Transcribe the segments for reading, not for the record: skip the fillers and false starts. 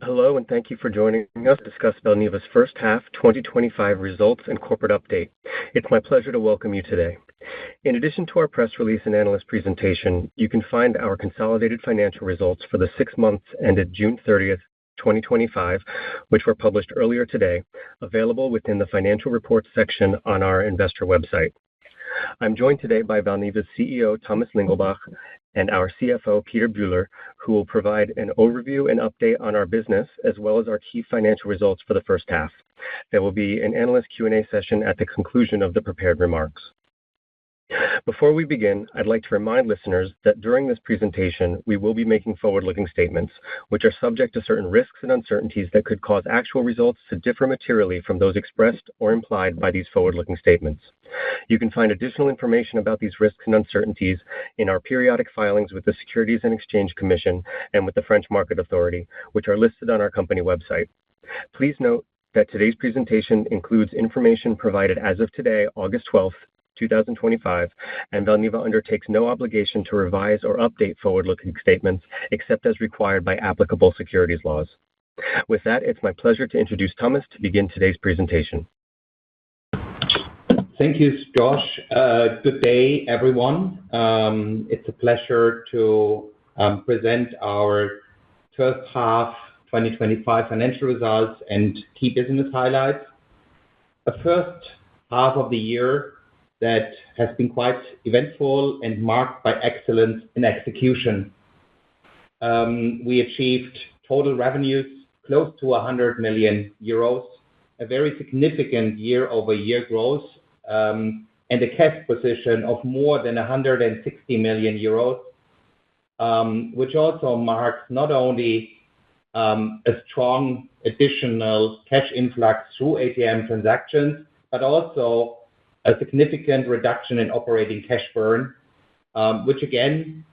Hello, and thank you for joining us to discuss Valneva's first half 2025 results and corporate update. It's my pleasure to welcome you today. In addition to our press release and analyst presentation, you can find our consolidated financial results for the 6 months ended June 30th, 2025, which were published earlier today, available within the financial reports section on our investor website. I'm joined today by Valneva's CEO, Thomas Lingelbach, and our CFO, Peter Bühler, who will provide an overview and update on our business, as well as our key financial results for the first half. There will be an analyst Q&A session at the conclusion of the prepared remarks. Before we begin, I'd like to remind listeners that during this presentation, we will be making forward-looking statements, which are subject to certain risks and uncertainties that could cause actual results to differ materially from those expressed or implied by these forward-looking statements. You can find additional information about these risks and uncertainties in our periodic filings with the Securities and Exchange Commission and with the French Market Authority, which are listed on our company website. Please note that today's presentation includes information provided as of today, August 12th, 2025, and Valneva undertakes no obligation to revise or update forward-looking statements except as required by applicable securities laws. With that, it's my pleasure to introduce Thomas to begin today's presentation. Thank you, Josh. Good day, everyone. It's a pleasure to present our first half 2025 financial results and key business highlights. A first half of the year that has been quite eventful and marked by excellence in execution. We achieved total revenues close to 100 million euros, a very significant year-over-year growth, and a cash position of more than 160 million euros, which also marks not only a strong additional cash influx through ATM transactions, but also a significant reduction in operating cash burn, which again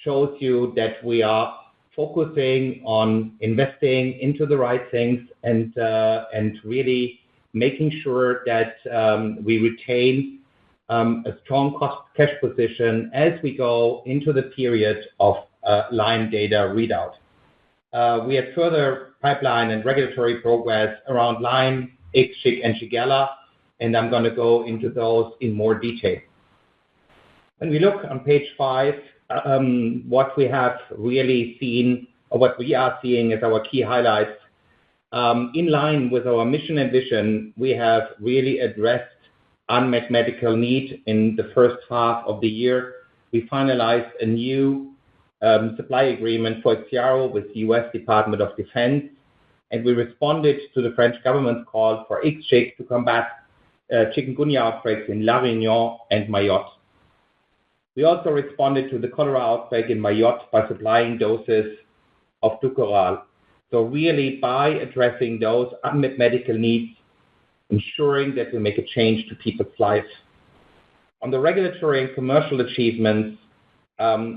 shows you that we are focusing on investing into the right things and really making sure that we retain a strong cash position as we go into the period of Lyme data readout. We had further pipeline and regulatory progress around Lyme, IXCHIQ, and Shigella, and I'm going to go into those in more detail. When we look on page 5, what we have really seen, or what we are seeing as our key highlights, in line with our mission and vision, we have really addressed unmet medical need in the first half of the year. We finalized a new supply agreement for IXIARO with the US Department of Defense, and we responded to the French government's call for IXCHIQ to combat chikungunya outbreaks in La Réunion and Mayotte. We also responded to the cholera outbreak in Mayotte by supplying doses of DUKORAL. So really by addressing those unmet medical needs, ensuring that we make a change to people's lives. On the regulatory and commercial achievements,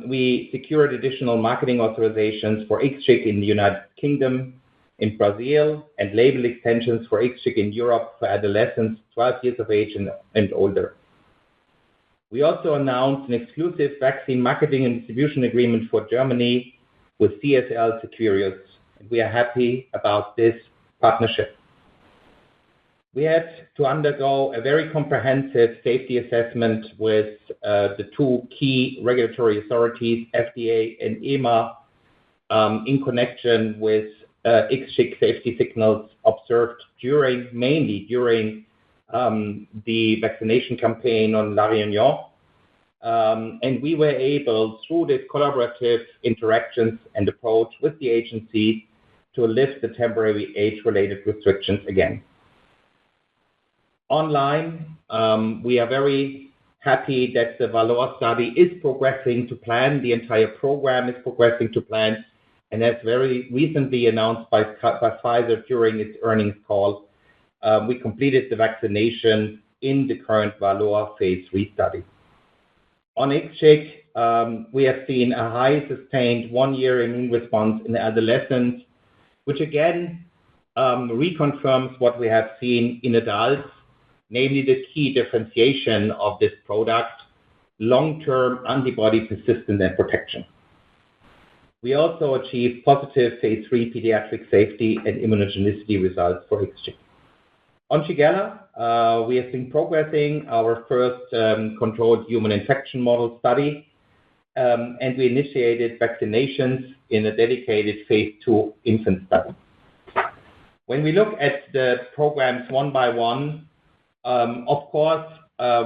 we secured additional marketing authorizations for IXCHIQ in the United Kingdom, in Brazil, and label extensions for IXCHIQ in Europe for adolescents 12 years of age and older. We also announced an exclusive vaccine marketing and distribution agreement for Germany with CSL Seqirus, and we are happy about this partnership. We had to undergo a very comprehensive safety assessment with the 2 key regulatory authorities, FDA and EMA, in connection with IXCHIQ safety signals observed mainly during the vaccination campaign on La Réunion. And we were able, through this collaborative interactions and approach with the agency, to lift the temporary age-related restrictions again. On Lyme, we are very happy that the VALOR study is progressing to plan. The entire program is progressing to plan, and as very recently announced by Pfizer during its earnings call, we completed the vaccination in the current VALOR phase 3 study. On IXCHIQ, we have seen a high sustained 1-year immune response in adolescents, which again reconfirms what we have seen in adults, namely the key differentiation of this product, long-term antibody persistence and protection. We also achieved positive phase 3 pediatric safety and immunogenicity results for IXCHIQ. On Shigella, we have been progressing our first controlled human infection model study, and we initiated vaccinations in a dedicated phase 2 infant study. When we look at the programs one by one, of course,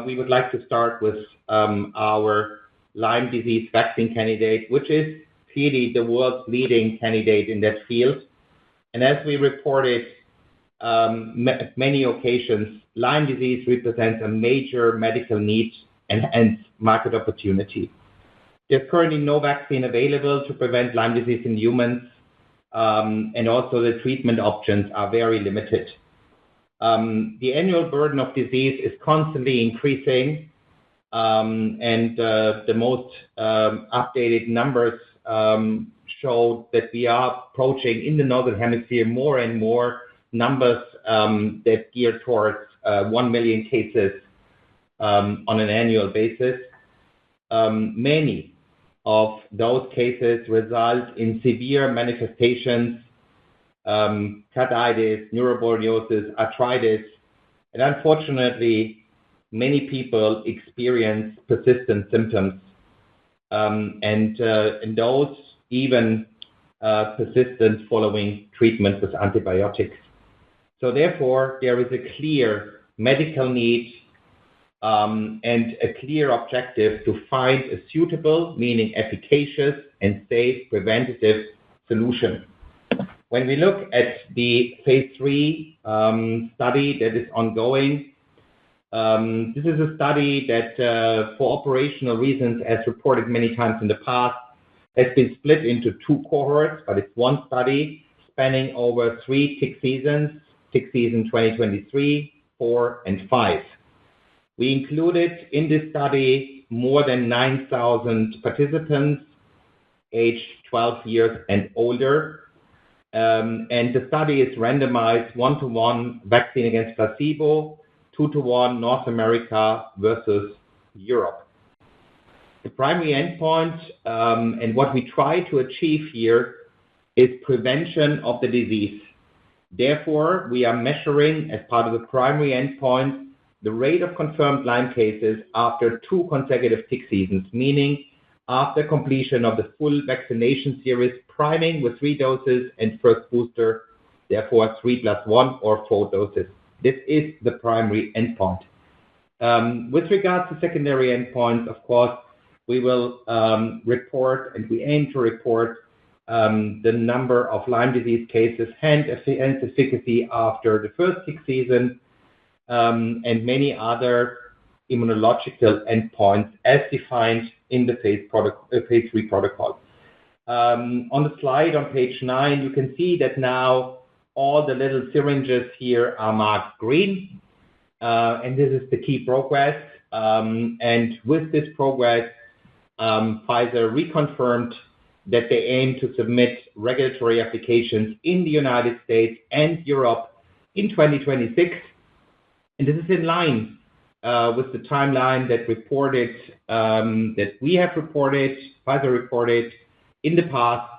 we would like to start with our Lyme disease vaccine candidate, which is clearly the world's leading candidate in that field. And as we reported at many occasions, Lyme disease represents a major medical need and hence market opportunity. There's currently no vaccine available to prevent Lyme disease in humans, and also the treatment options are very limited. The annual burden of disease is constantly increasing, and the most updated numbers show that we are approaching in the Northern Hemisphere more and more numbers that gear towards 1 million cases on an annual basis. Many of those cases result in severe manifestations, carditis, neuroborreliosis, arthritis, and unfortunately, many people experience persistent symptoms, and those even persistent following treatment with antibiotics. So therefore, there is a clear medical need and a clear objective to find a suitable, meaning efficacious and safe preventative solution. When we look at the phase 3 study that is ongoing, this is a study that, for operational reasons, as reported many times in the past, has been split into 2 cohorts, but it's one study spanning over 3 tick seasons, tick season 2023, 4, and 5. We included in this study more than 9,000 participants aged 12 years and older. And the study is randomized 1-to-1 vaccine against placebo, 2-to-1 North America versus Europe. The primary endpoint and what we try to achieve here is prevention of the disease. Therefore, we are measuring as part of the primary endpoint the rate of confirmed Lyme cases after 2 consecutive tick seasons, meaning after completion of the full vaccination series, priming with 3 doses and first booster, therefore 3 + 1 or 4 doses. This is the primary endpoint. With regards to secondary endpoints, of course, we will report, and we aim to report, the number of Lyme disease cases and efficacy after the first tick season, and many other immunological endpoints as defined in the phase 3 protocol. On the slide on page 9, you can see that now all the little syringes here are marked green, and this is the key progress. And with this progress, Pfizer reconfirmed that they aim to submit regulatory applications in the United States and Europe in 2026. And this is in line with the timeline that reported, that we have reported, Pfizer reported in the past,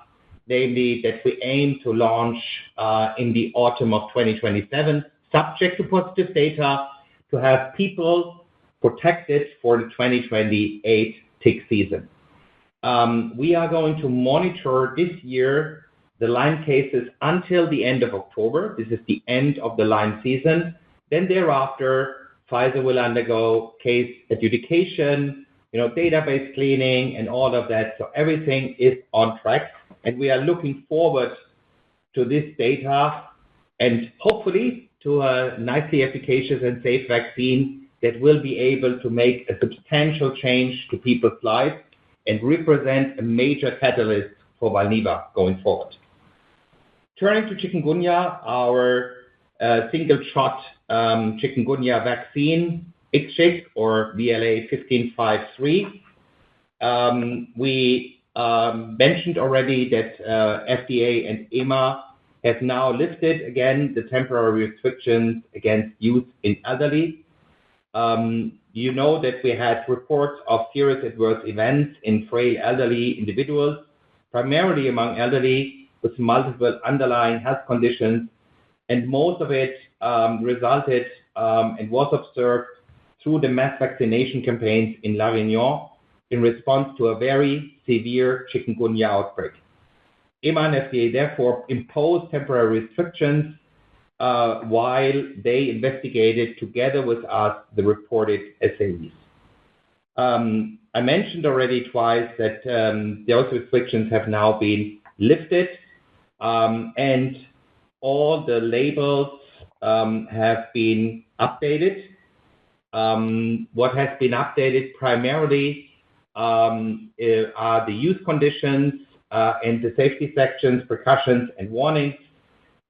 namely that we aim to launch in the autumn of 2027, subject to positive data, to have people protected for the 2028 tick season. We are going to monitor this year the Lyme cases until the end of October. This is the end of the Lyme season. Then thereafter, Pfizer will undergo case adjudication, database cleaning and all of that. So everything is on track, and we are looking forward to this data and hopefully to a nicely efficacious and safe vaccine that will be able to make a substantial change to people's lives and represent a major catalyst for Valneva going forward. Turning to chikungunya, our single-shot chikungunya vaccine, IXCHIQ or VLA1553. We mentioned already that FDA and EMA have now lifted again the temporary restrictions against use in elderly. You know that we had reports of serious adverse events in frail elderly individuals, primarily among elderly with multiple underlying health conditions, and most of it resulted and was observed through the mass vaccination campaigns in La Réunion in response to a very severe chikungunya outbreak. EMA and FDA therefore imposed temporary restrictions while they investigated together with us the reported SAEs. I mentioned already twice that those restrictions have now been lifted, and all the labels have been updated. What has been updated primarily are the use conditions and the safety sections, precautions, and warnings,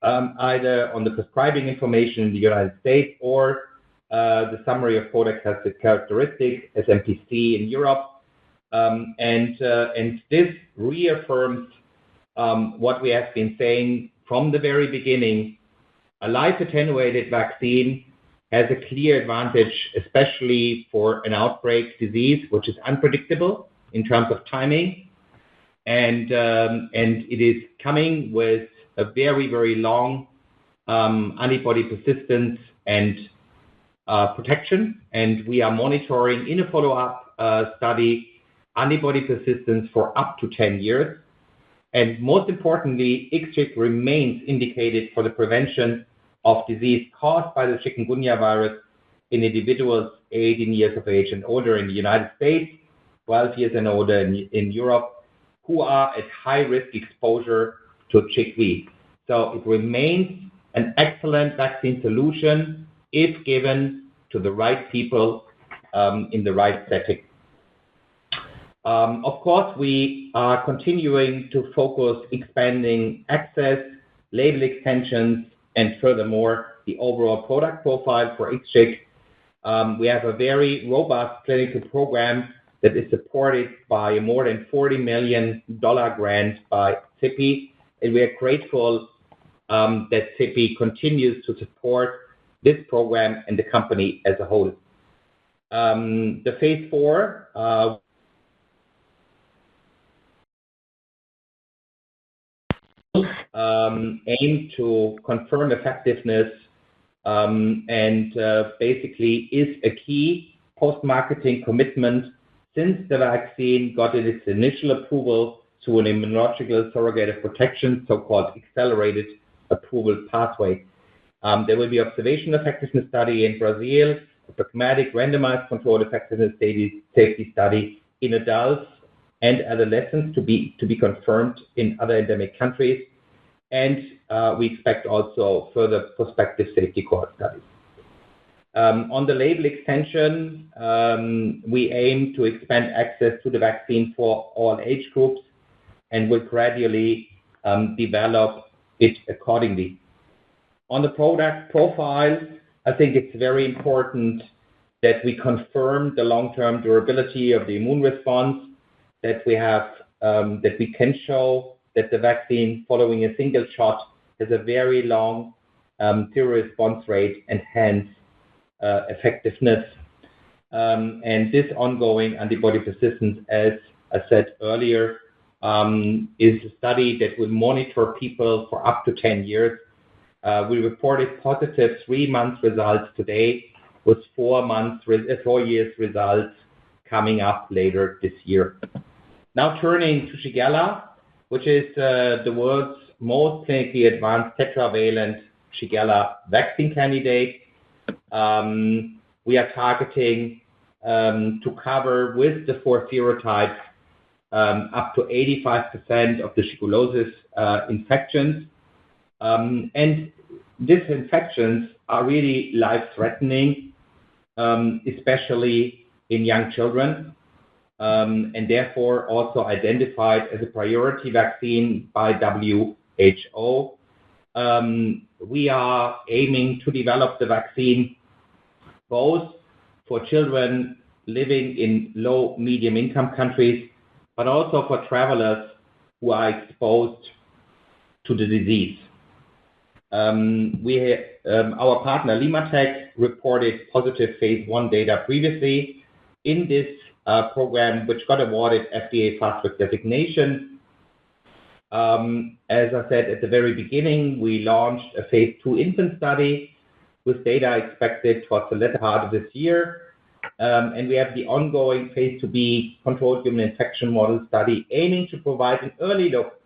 either on the prescribing information in the United States or the summary of product characteristics, SMPC in Europe. And this reaffirms what we have been saying from the very beginning. A live-attenuated vaccine has a clear advantage, especially for an outbreak disease, which is unpredictable in terms of timing. And it is coming with a very, very long antibody persistence and protection. And we are monitoring in a follow-up study antibody persistence for up to 10 years. And most importantly, IXCHIQ remains indicated for the prevention of disease caused by the chikungunya virus in individuals 18 years of age and older in the United States, 12 years and older in Europe, who are at high risk exposure to IXCHIQ. So it remains an excellent vaccine solution if given to the right people in the right setting. Of course, we are continuing to focus expanding access, label extensions, and furthermore, the overall product profile for IXCHIQ. We have a very robust clinical program that is supported by a more than $40 million grant by CIPI, and we are grateful that CIPI continues to support this program and the company as a whole. The phase 4 aim to confirm effectiveness and basically is a key post-marketing commitment since the vaccine got its initial approval through an immunological surrogate of protection, so-called accelerated approval pathway. There will be observation effectiveness study in Brazil, a pragmatic randomized controlled effectiveness safety study in adults and adolescents to be confirmed in other endemic countries. And we expect also further prospective safety cohort studies. On the label extension, we aim to expand access to the vaccine for all age groups and will gradually develop it accordingly. On the product profile, I think it's very important that we confirm the long-term durability of the immune response, that we have, that we can show that the vaccine following a single shot has a very long seroresponse rate and hence effectiveness. And this ongoing antibody persistence, as I said earlier, is a study that will monitor people for up to 10 years. We reported positive 3-month results today with 4 years results coming up later this year. Now turning to Shigella, which is the world's most clinically advanced tetravalent Shigella vaccine candidate. We are targeting to cover with the 4 serotypes up to 85% of the shigellosis infections. And these infections are really life-threatening, especially in young children, and therefore also identified as a priority vaccine by WHO. We are aiming to develop the vaccine both for children living in low, medium income countries, but also for travelers who are exposed to the disease. Our partner LimmaTech reported positive phase 1 data previously in this program, which got awarded FDA Fast Track designation. As I said at the very beginning, we launched a phase 2 infant study with data expected towards the latter part of this year. And we have the ongoing phase 2b controlled human infection model study aiming to provide an early look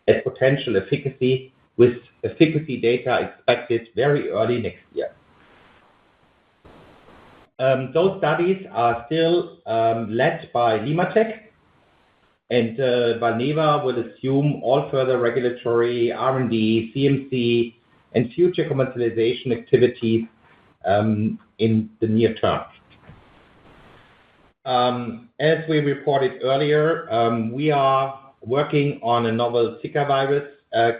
at potential efficacy, with efficacy data expected very early next year. Those studies are still led by LimmaTech, and Valneva will assume all further regulatory, R&D, CMC, and future commercialization activities in the near term. As we reported earlier, we are working on a novel Zika virus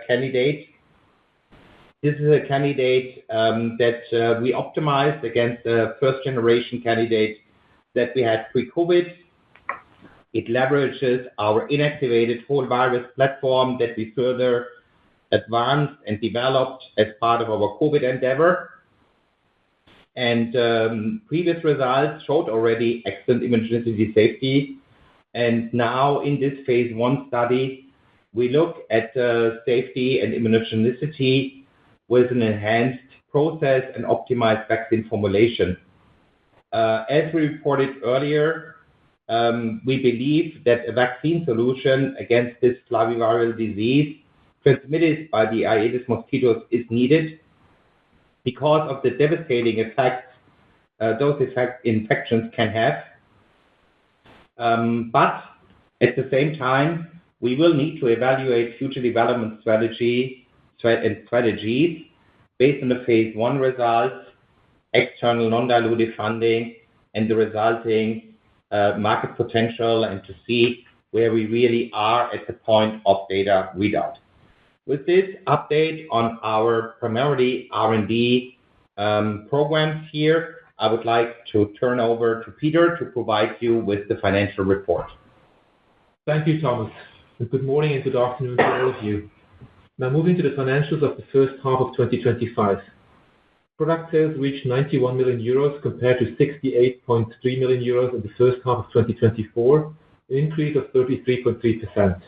candidate. This is a candidate that we optimized against the first generation candidate that we had pre-COVID. It leverages our inactivated whole virus platform that we further advanced and developed as part of our COVID endeavor. And previous results showed already excellent immunogenicity safety. And now in this phase 1 study, we look at safety and immunogenicity with an enhanced process and optimized vaccine formulation. As we reported earlier, we believe that a vaccine solution against this flaviviral disease transmitted by the Aedes mosquitoes is needed because of the devastating effects those infections can have. But at the same time, we will need to evaluate future development strategies based on the phase 1 results, external non-dilutive funding, and the resulting market potential, and to see where we really are at the point of data readout. With this update on our primarily R&D programs here, I would like to turn over to Peter to provide you with the financial report. Thank you, Thomas, and good morning and good afternoon to all of you. Now moving to the financials of the first half of 2025. Product sales reached 91 million euros compared to 68.3 million euros in the first half of 2024, an increase of 33.3%.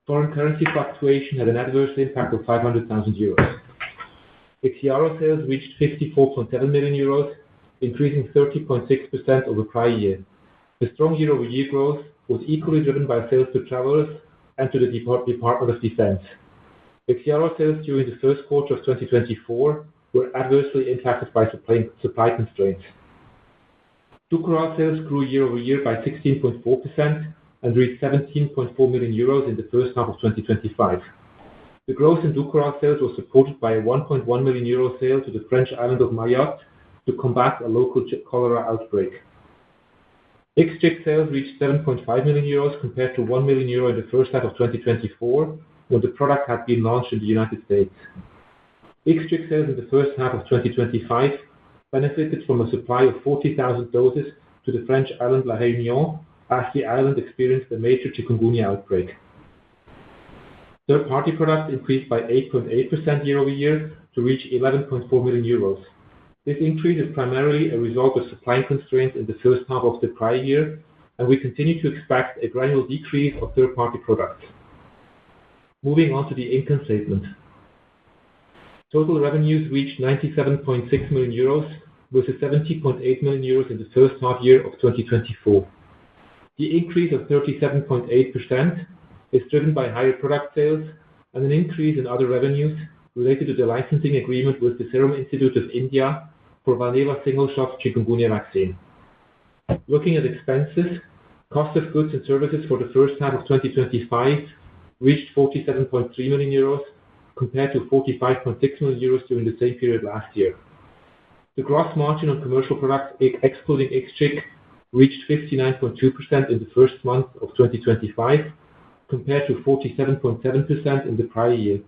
Foreign currency fluctuation had an adverse impact of 500,000 euros. IXIARO sales reached 54.7 million euros, increasing 30.6% over prior year. The strong year-over-year growth was equally driven by sales to travelers and to the Department of Defense. IXIARO sales during the first quarter of 2024 were adversely impacted by supply constraints. DUKORAL sales grew year-over-year by 16.4% and reached 17.4 million euros in the first half of 2025. The growth in DUKORAL sales was supported by a 1.1 million euro sale to the French island of Mayotte to combat a local cholera outbreak. IXCHIQ sales reached 7.5 million euros compared to 1 million euro in the first half of 2024, when the product had been launched in the United States. IXCHIQ sales in the first half of 2025 benefited from a supply of 40,000 doses to the French island La Réunion as the island experienced a major chikungunya outbreak. Third-party products increased by 8.8% year-over-year to reach 11.4 million euros. This increase is primarily a result of supply constraints in the first half of the prior year, and we continue to expect a gradual decrease of third-party products. Moving on to the income statement. Total revenues reached 97.6 million euros, versus 70.8 million euros in the first half year of 2024. The increase of 37.8% is driven by higher product sales and an increase in other revenues related to the licensing agreement with the Serum Institute of India for Valneva single-shot chikungunya vaccine. Looking at expenses, cost of goods and services for the first half of 2025 reached 47.3 million euros compared to 45.6 million euros during the same period last year. The gross margin on commercial products, excluding IXCHIQ, reached 59.2% in the first month of 2025 compared to 47.7% in the prior year.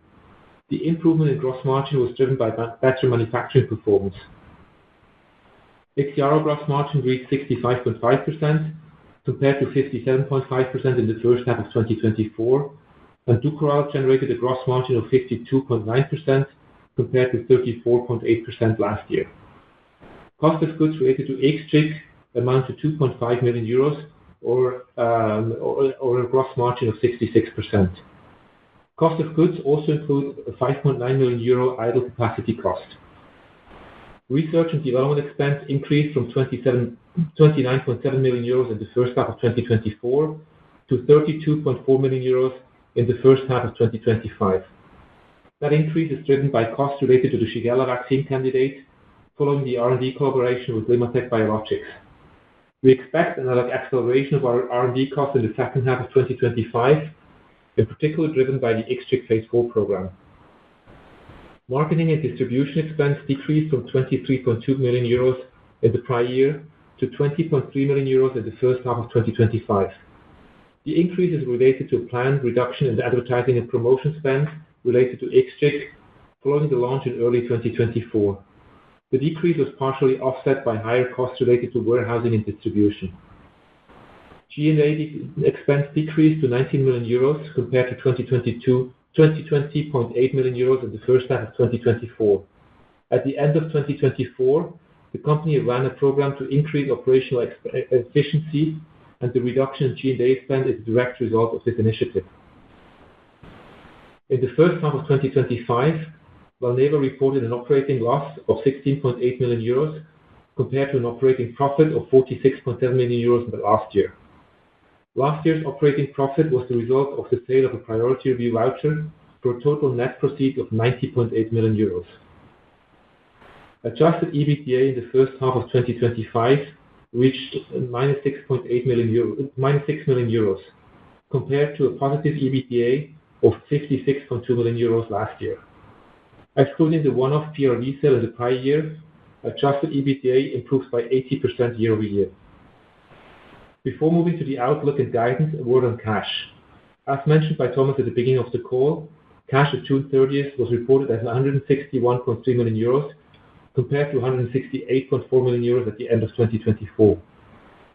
The improvement in gross margin was driven by better manufacturing performance. IXIARO gross margin reached 65.5% compared to 57.5% in the first half of 2024, and DUKORAL generated a gross margin of 52.9% compared to 34.8% last year. Cost of goods related to IXCHIQ amount to 2.5 million euros or a gross margin of 66%. Cost of goods also includes a 5.9 million euro idle capacity cost. Research and development expense increased from 29.7 million euros in the first half of 2024 to 32.4 million euros in the first half of 2025. That increase is driven by costs related to the Shigella vaccine candidate following the R&D collaboration with LimmaTech Biologics. We expect another acceleration of our R&D costs in the second half of 2025, in particular driven by the IXCHIQ phase 4 program. Marketing and distribution expense decreased from 23.2 million euros in the prior year to 20.3 million euros in the first half of 2025. The increase is related to a planned reduction in the advertising and promotion spend related to IXCHIQ following the launch in early 2024. The decrease was partially offset by higher costs related to warehousing and distribution. G&A expense decreased to 19 million euros compared to 20.8 million euros in the first half of 2024. At the end of 2024, the company ran a program to increase operational efficiency, and the reduction in G&A spend is a direct result of this initiative. In the first half of 2025, Valneva reported an operating loss of 16.8 million euros compared to an operating profit of 46.7 million euros last year. Last year's operating profit was the result of the sale of a priority review voucher for a total net proceeds of 90.8 million euros. Adjusted EBITDA in the first half of 2025 reached minus 6 million euros compared to a positive EBITDA of 56.2 million euros last year. Excluding the one-off PRV sale in the prior year, adjusted EBITDA improves by 80% year over year. Before moving to the outlook and guidance, a word on cash. As mentioned by Thomas at the beginning of the call, cash at June 30th was reported as 161.3 million euros compared to 168.4 million euros at the end of 2024.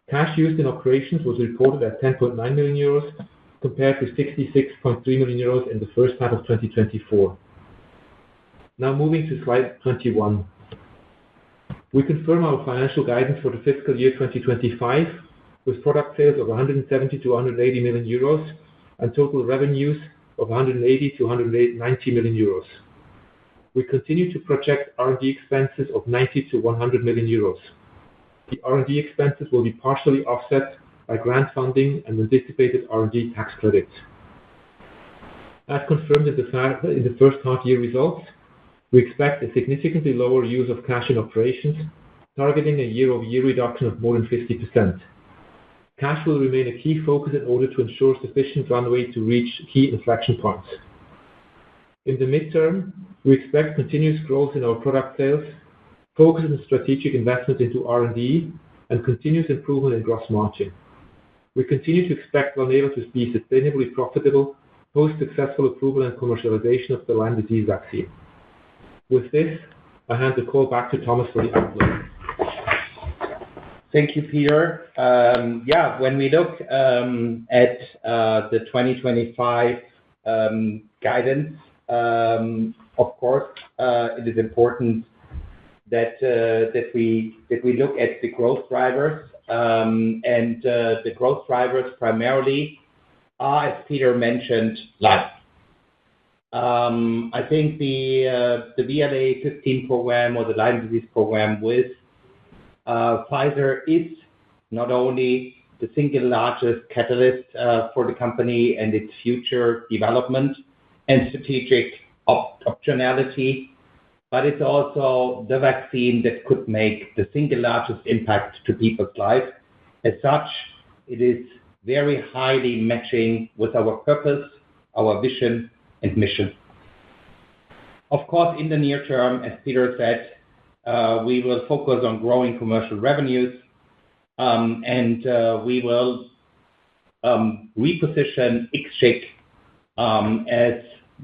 Cash used in operations was reported at 10.9 million euros compared to 66.3 million euros in the first half of 2024. Now moving to slide 21. We confirm our financial guidance for the fiscal year 2025 with product sales of 170 to 180 million euros and total revenues of 180 to 190 million euros. We continue to project R&D expenses of 90 to 100 million euros. The R&D expenses will be partially offset by grant funding and anticipated R&D tax credits. As confirmed in the first half year results, we expect a significantly lower use of cash in operations, targeting a year-over-year reduction of more than 50%. Cash will remain a key focus in order to ensure sufficient runway to reach key inflection points. In the midterm, we expect continuous growth in our product sales, focus on strategic investment into R&D, and continuous improvement in gross margin. We continue to expect Valneva to be sustainably profitable post-successful approval and commercialization of the Lyme disease vaccine. With this, I hand the call back to Thomas for the outlook. Thank you, Peter. When we look at the 2025 guidance, of course, it is important that we look at the growth drivers, and the growth drivers primarily are, as Peter mentioned, Lyme. I think the VLA 15 program or the Lyme disease program with Pfizer is not only the single largest catalyst for the company and its future development and strategic optionality, but it's also the vaccine that could make the single largest impact to people's lives. As such, it is very highly matching with our purpose, our vision, and mission. Of course, in the near term, as Peter said, we will focus on growing commercial revenues, and we will reposition IXCHIQ as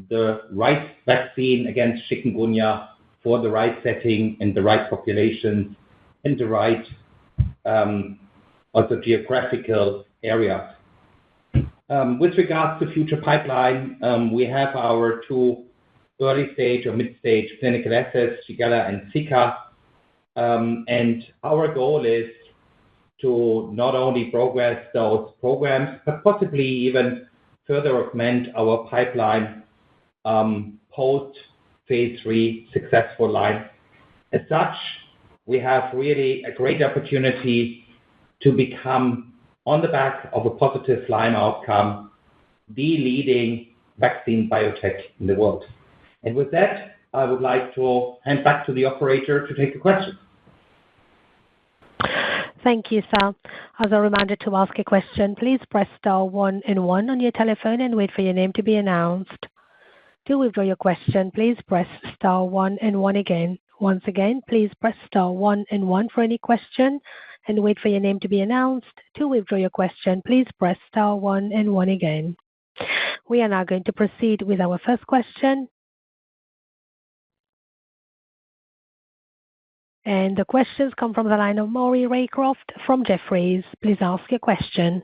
the right vaccine against chikungunya for the right setting and the right population and the right also geographical areas. With regards to future pipeline, we have our two early stage or mid stage clinical assets, Shigella and Zika, and our goal is to not only progress those programs but possibly even further augment our pipeline post-phase 3 successful Lyme. As such, we have really a great opportunity to become, on the back of a positive Lyme outcome, the leading vaccine biotech in the world. And with that, I would like to hand back to the operator to take the questions. Thank you, sir. As a reminder to ask a question, please press star 1 and 1 on your telephone and wait for your name to be announced. To withdraw your question, please press star 1 and 1 again. Once again, please press star 1 and 1 for any question and wait for your name to be announced. To withdraw your question, please press star 1 and 1 again. We are now going to proceed with our first question. And the questions come from the line of Maury Raycroft from Jefferies. Please ask your question.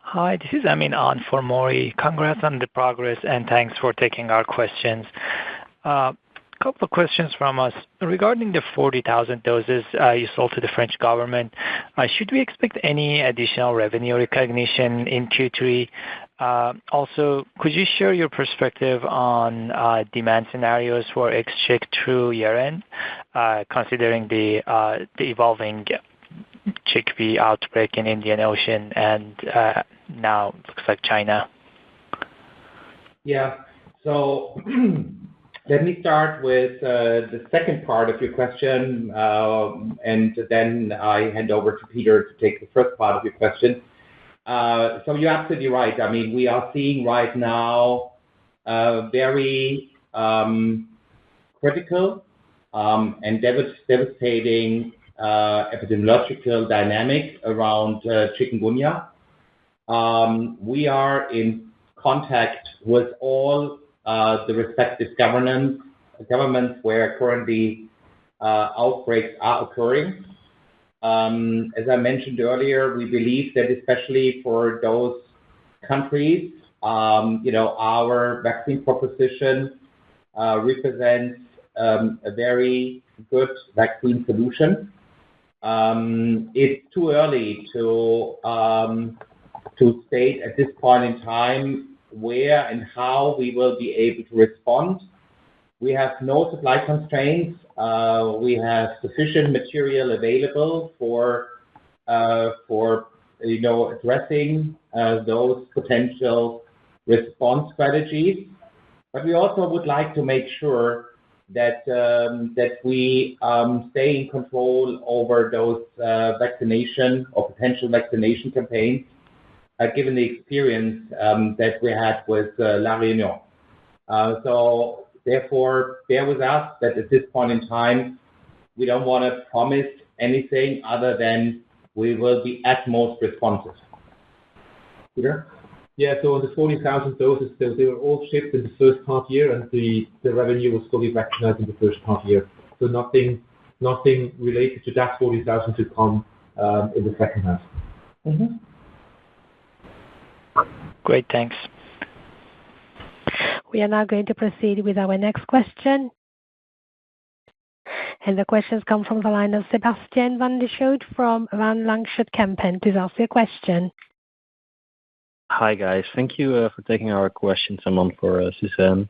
Hi, this is Amin on for Maury. Congrats on the progress and thanks for taking our questions. Couple of questions from us. Regarding the 40,000 doses you sold to the French government, should we expect any additional revenue recognition in Q3? Also, could you share your perspective on demand scenarios for IXCHIQ through year-end, considering the evolving chickpea outbreak in Indian Ocean and now looks like China? Yeah, so let me start with the second part of your question, and then I hand over to Peter to take the first part of your question. So you're absolutely right. I mean, we are seeing right now very critical and devastating epidemiological dynamic around chikungunya. We are in contact with all the respective governments where currently outbreaks are occurring. As I mentioned earlier, we believe that especially for those countries, our vaccine proposition represents a very good vaccine solution. It's too early to state at this point in time where and how we will be able to respond. We have no supply constraints. We have sufficient material available for addressing those potential response strategies. But we also would like to make sure that we stay in control over those vaccination or potential vaccination campaigns, given the experience that we had with La Réunion. So therefore, bear with us that at this point in time, we don't want to promise anything other than we will be at most responsive. Peter? Yeah, so on the 40,000 doses, they were all shipped in the first half year, and the revenue was fully recognized in the first half year. So nothing related to that 40,000 to come in the second half. Mm-hmm. Great, thanks. We are now going to proceed with our next question. And the questions come from the line of Sebastian van der Schoot from Van Lanschot Kempen. Please ask your question. Hi guys, thank you for taking our questions. I'm on for Suzanne.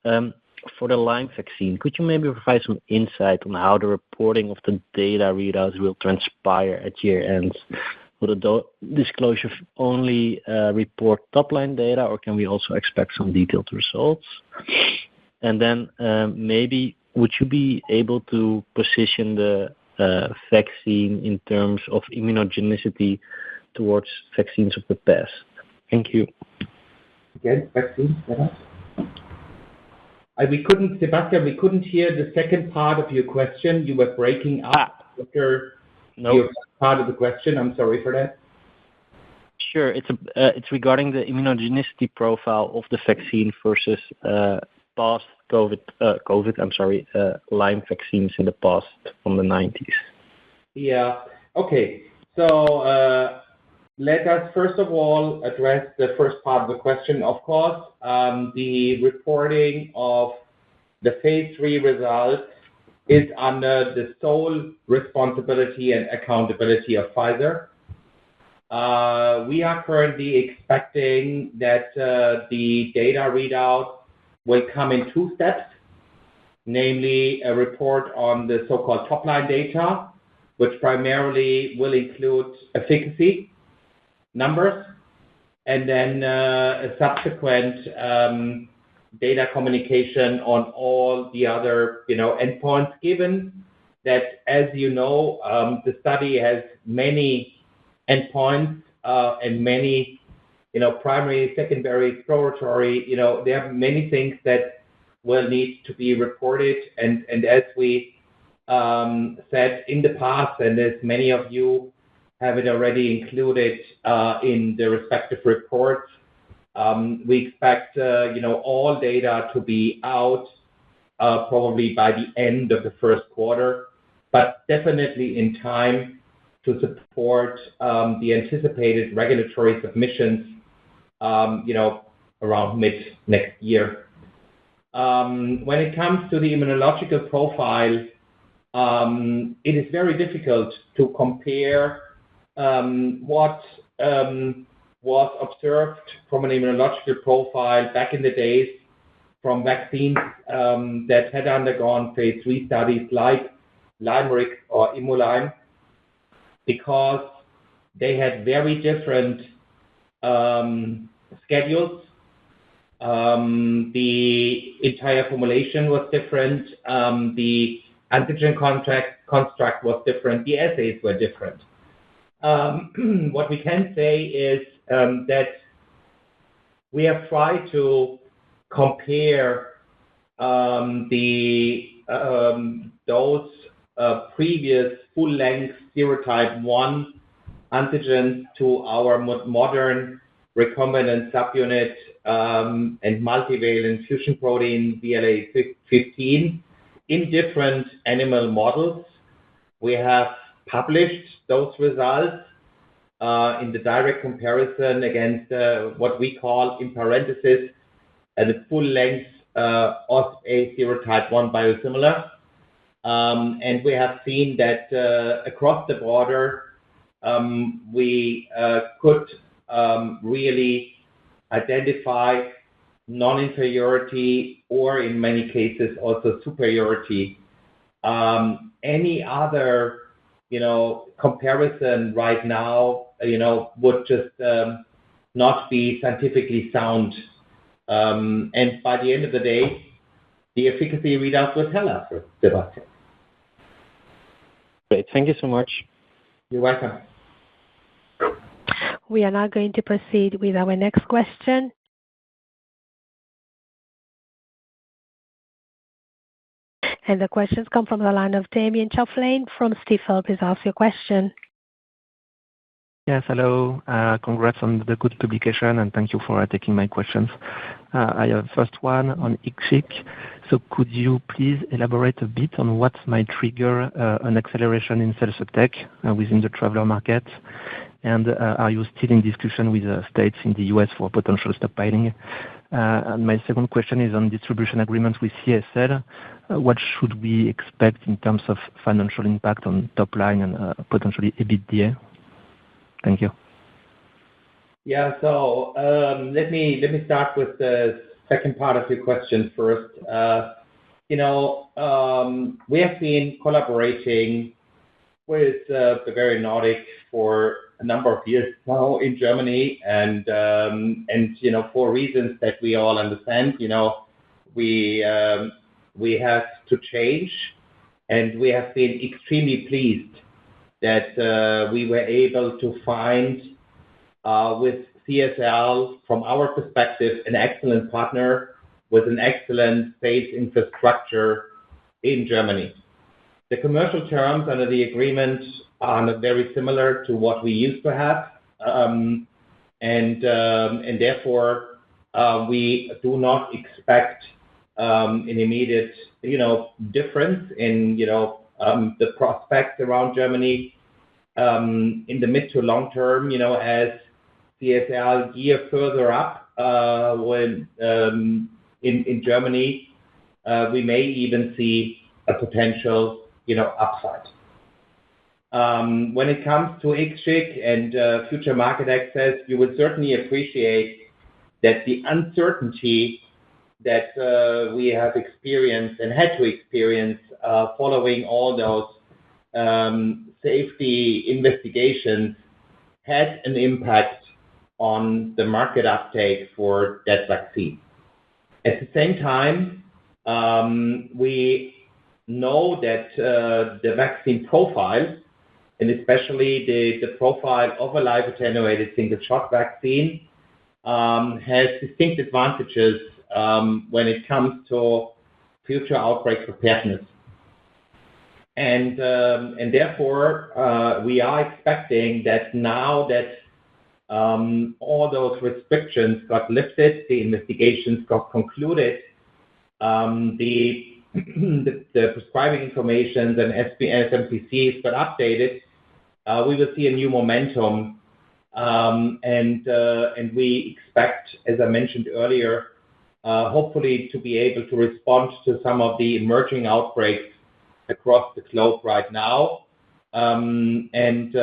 For the Lyme vaccine, could you maybe provide some insight on how the reporting of the data readouts will transpire at year end? Will the disclosure only report top-line data, or can we also expect some detailed results? And then maybe would you be able to position the vaccine in terms of immunogenicity towards vaccines of the past? Thank you. Again, vaccines, Sebastian, we couldn't hear the second part of your question. You were breaking up after your part of the question. I'm sorry for that. Sure. It's regarding the immunogenicity profile of the vaccine versus past Lyme vaccines in the past from the 90s. Yeah. Okay. So let us first of all address the first part of the question. Of course, the reporting of the phase 3 results is under the sole responsibility and accountability of Pfizer. We are currently expecting that the data readout will come in 2 steps, namely a report on the so-called top-line data, which primarily will include efficacy numbers, and then a subsequent data communication on all the other, endpoints, given that, as the study has many endpoints and many, primary, secondary, exploratory, there are many things that will need to be reported. And as we said in the past, and as many of you have it already included in the respective reports, we expect, all data to be out probably by the end of the first quarter, but definitely in time to support the anticipated regulatory submissions, around mid next year. When it comes to the immunological profile, it is very difficult to compare what was observed from an immunological profile back in the days from vaccines that had undergone phase 3 studies like Lyme or Lyme, because they had very different schedules. The entire formulation was different. The antigen construct was different. The assays were different. What we can say is that we have tried to compare those previous full-length serotype 1 antigens to our modern recombinant subunit and multivalent fusion protein VLA15 in different animal models. We have published those results in the direct comparison against what we call, in parentheses, the full-length OspA serotype 1 biosimilar. And we have seen that across the border, we could really identify non-inferiority or, in many cases, also superiority. Any other, comparison right now, would just not be scientifically sound. And by the end of the day, the efficacy readouts will tell us, Sebastian. Great. Thank you so much. You're welcome. We are now going to proceed with our next question. And the questions come from the line of Damien Chauflin from Stifel. Please ask your question. Yes, hello. Congrats on the good publication, and thank you for taking my questions. I have first one on IXCHIQ. So could you please elaborate a bit on what might trigger an acceleration in sales uptake within the traveler market? And are you still in discussion with states in the US for potential stockpiling? And my second question is on distribution agreements with CSL. What should we expect in terms of financial impact on top line and potentially EBITDA? Thank you. Yeah, so let me start with the second part of your question first. We have been collaborating with Bavarian Nordic for a number of years now in Germany, and for reasons that we all understand, we have to change, and we have been extremely pleased that we were able to find with CSL, from our perspective, an excellent partner with an excellent sales infrastructure in Germany. The commercial terms under the agreement are very similar to what we used to have, and therefore we do not expect an immediate, difference in, the prospects around Germany in the mid to long term, as CSL gear further up when in Germany, we may even see a potential, upside. When it comes to IXCHIQ and future market access, you would certainly appreciate that the uncertainty that we have experienced and had to experience following all those safety investigations had an impact on the market uptake for that vaccine. At the same time, we know that the vaccine profile, and especially the profile of a live-attenuated single-shot vaccine, has distinct advantages when it comes to future outbreak preparedness. And therefore, we are expecting that now that all those restrictions got lifted, the investigations got concluded, the prescribing information and SMPCs got updated, we will see a new momentum, and we expect, as I mentioned earlier, hopefully to be able to respond to some of the emerging outbreaks across the globe right now, and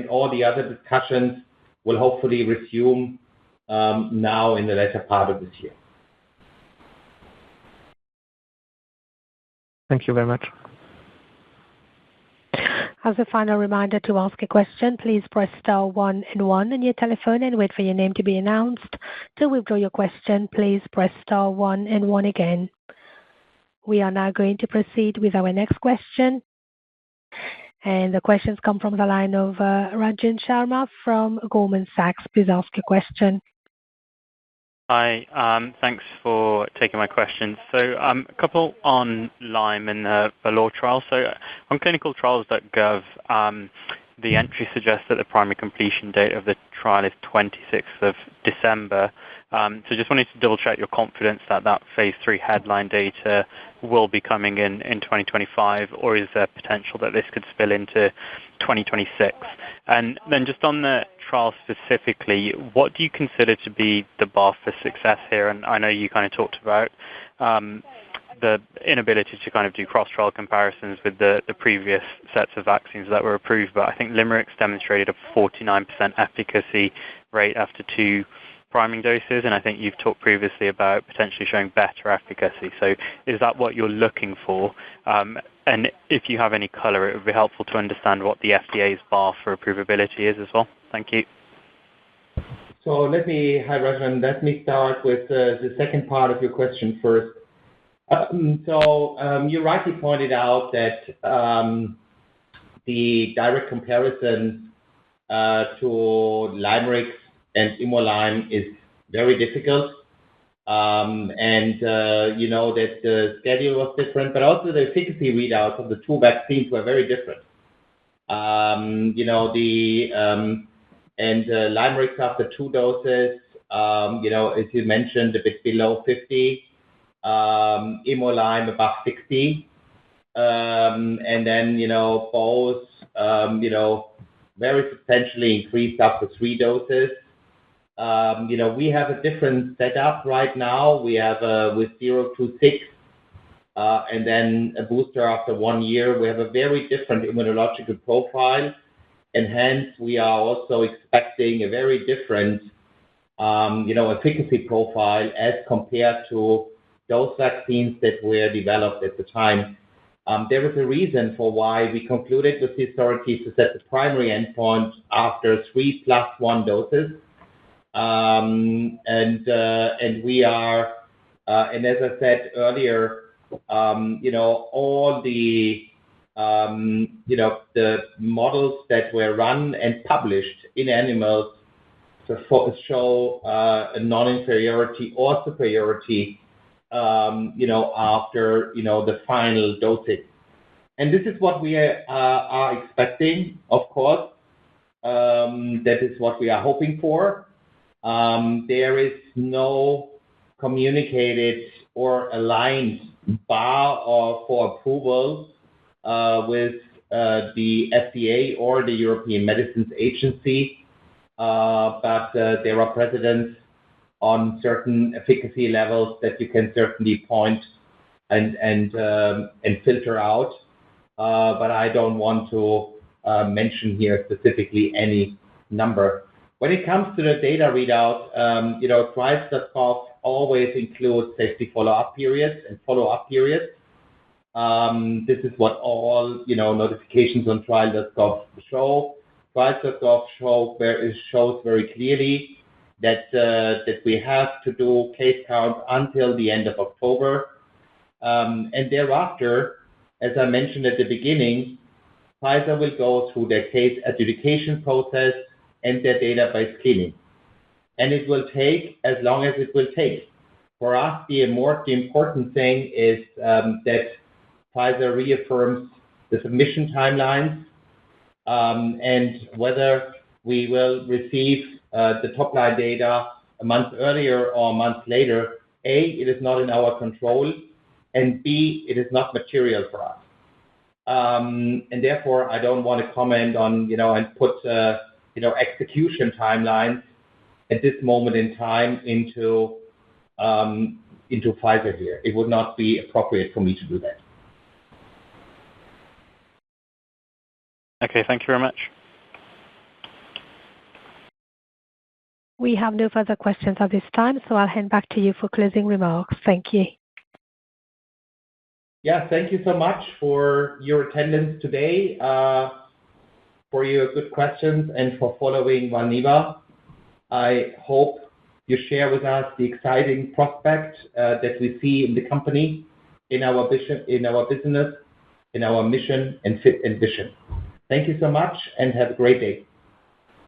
all the other discussions will hopefully resume now in the latter part of this year. Thank you very much. As a final reminder, to ask a question, please press star 1 and 1 on your telephone and wait for your name to be announced. To withdraw your question, please press star 1 and 1 again. We are now going to proceed with our next question. And the questions come from the line of Rajan Sharma from Goldman Sachs. Please ask your question. Hi, thanks for taking my questions. So a couple on Lyme and the Vero trial. So on clinicaltrials.gov, the entry suggests that the primary completion date of the trial is 26th of December. So just wanted to double check your confidence that that phase 3 headline data will be coming in 2025, or is there potential that this could spill into 2026? And then just on the trial specifically, what do you consider to be the bar for success here? And I know you kind of talked about the inability to kind of do cross-trial comparisons with the previous sets of vaccines that were approved, but I think Limeric's demonstrated a 49% efficacy rate after 2 priming doses, and I think you've talked previously about potentially showing better efficacy. So is that what you're looking for? And if you have any color, it would be helpful to understand what the FDA's bar for approvability is as well. Thank you. So hi Rajan, let me start with the second part of your question first. You rightly pointed out that the direct comparison to Limerick and Lyme is very difficult. You know that the schedule was different, but also the efficacy readouts of the 2 vaccines were very different. Limerick after 2 doses, as you mentioned, a bit below 50, Lyme above 60, and then, both, very substantially increased after 3 doses. We have a different setup right now. We have with 0 to 6, and then a booster after 1 year. We have a very different immunological profile, and hence we are also expecting a very different, efficacy profile as compared to those vaccines that were developed at the time. There was a reason for why we concluded with the authorities to set the primary endpoint after 3 + 1 doses. And we are, and as I said earlier, all the, the models that were run and published in animals to show a non-inferiority or superiority, after, the final dosing. And this is what we are expecting, of course. That is what we are hoping for. There is no communicated or aligned bar for approval with the FDA or the European Medicines Agency, but there are precedents on certain efficacy levels that you can certainly point and filter out. But I don't want to mention here specifically any number. When it comes to the data readout, trials.gov always includes safety follow-up periods and follow-up periods. This is what all notifications on trial.gov show. Trials.gov shows very clearly that we have to do case count until the end of October. And thereafter, as I mentioned at the beginning, Pfizer will go through their case adjudication process and their database cleaning. And it will take as long as it will take. For us, the important thing is that Pfizer reaffirms the submission timelines and whether we will receive the top-line data a month earlier or a month later. A, it is not in our control, and B, it is not material for us. And therefore, I don't want to comment on, and put, execution timelines at this moment in time into Pfizer here. It would not be appropriate for me to do that. Okay, thank you very much. We have no further questions at this time, so I'll hand back to you for closing remarks. Thank you. Yeah, thank you so much for your attendance today, for your good questions, and for following Valneva. I hope you share with us the exciting prospect that we see in the company, in our vision, in our business, in our mission and fit and vision. Thank you so much, and have a great day.